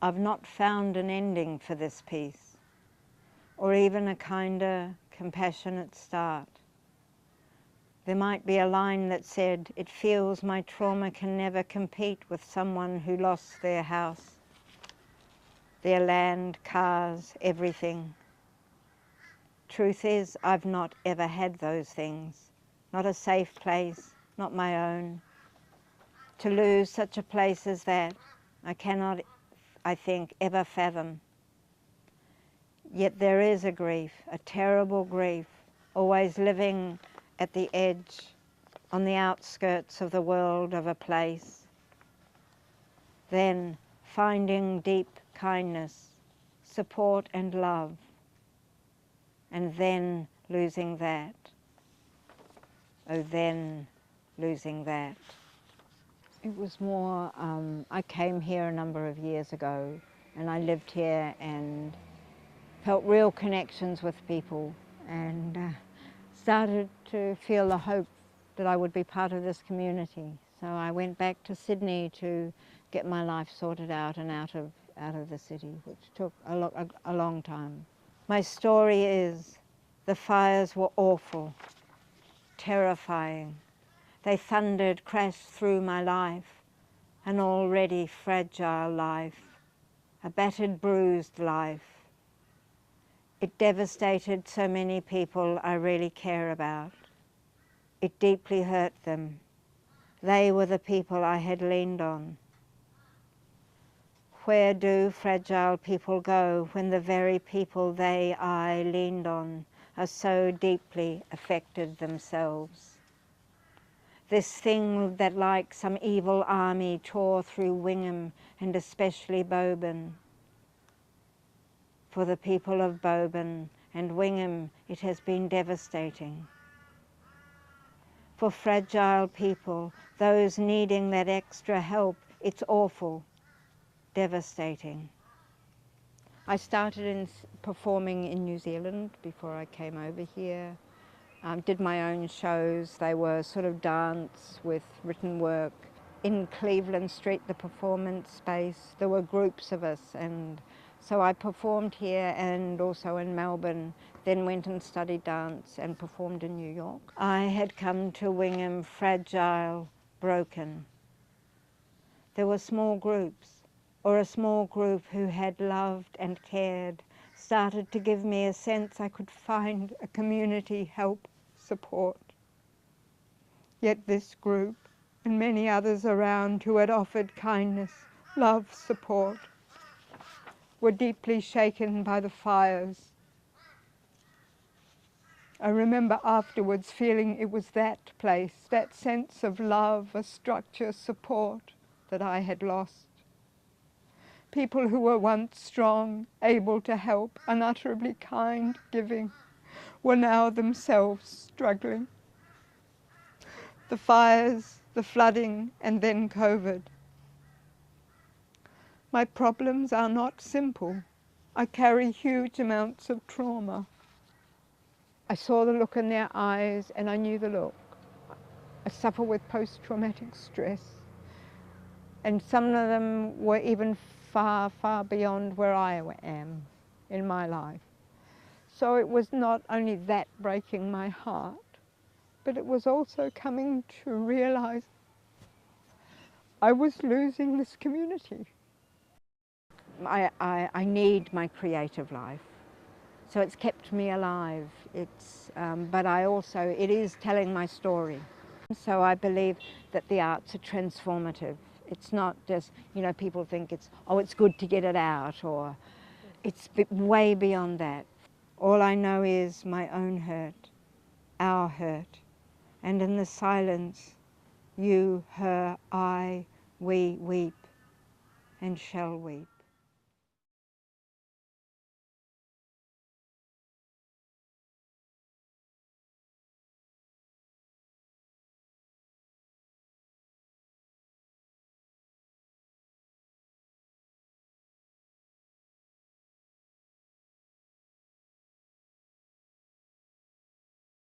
I've not found an ending for this piece, or even a kinder, compassionate start. There might be a line that said, "It feels my trauma can never compete with someone who lost their house, their land, cars, everything." Truth is, I've not ever had those things. Not a safe place, not my own. To lose such a place as that, I cannot, I think, ever fathom. Yet there is a grief, a terrible grief, always living at the edge, on the outskirts of the world of a place. Then finding deep kindness, support and love, and then losing that. Oh, then losing that. It was more, I came here a number of years ago and I lived here and felt real connections with people and started to feel the hope that I would be part of this community. So I went back to Sydney to get my life sorted out and out of the city, which took a long time. My story is, the fires were awful, terrifying. They thundered, crashed through my life, an already fragile life, a battered, bruised life. It devastated so many people I really care about. It deeply hurt them. They were the people I had leaned on. Where do fragile people go when the very people I leaned on are so deeply affected themselves? This thing that like some evil army tore through Wingham and especially Boban. For the people of Boban and Wingham, it has been devastating. For fragile people, those needing that extra help, it's awful, devastating. I started performing in New Zealand before I came over here. Did my own shows. They were sort of dance with written work. In Cleveland Street, the performance space, there were groups of us, and so I performed here and also in Melbourne, then went and studied dance and performed in New York. I had come to Wingham fragile, broken. There were small groups, or a small group who had loved and cared, started to give me a sense I could find a community, help, support. Yet this group, and many others around who had offered kindness, love, support, were deeply shaken by the fires. I remember afterwards feeling it was that place, that sense of love, a structure, support that I had lost. People who were once strong, able to help, unutterably kind, giving, were now themselves struggling. The fires, the flooding, and then COVID. My problems are not simple. I carry huge amounts of trauma. I saw the look in their eyes and I knew the look. I suffer with post-traumatic stress. And some of them were even far, far beyond where I am in my life. So it was not only that breaking my heart, but it was also coming to realize I was losing this community. I need my creative life, so it's kept me alive. But it is telling my story. So I believe that the arts are transformative. It's not just, people think it's good to get it out, or it's way beyond that. All I know is my own hurt, our hurt, and in the silence, you, her, I, we weep and shall weep.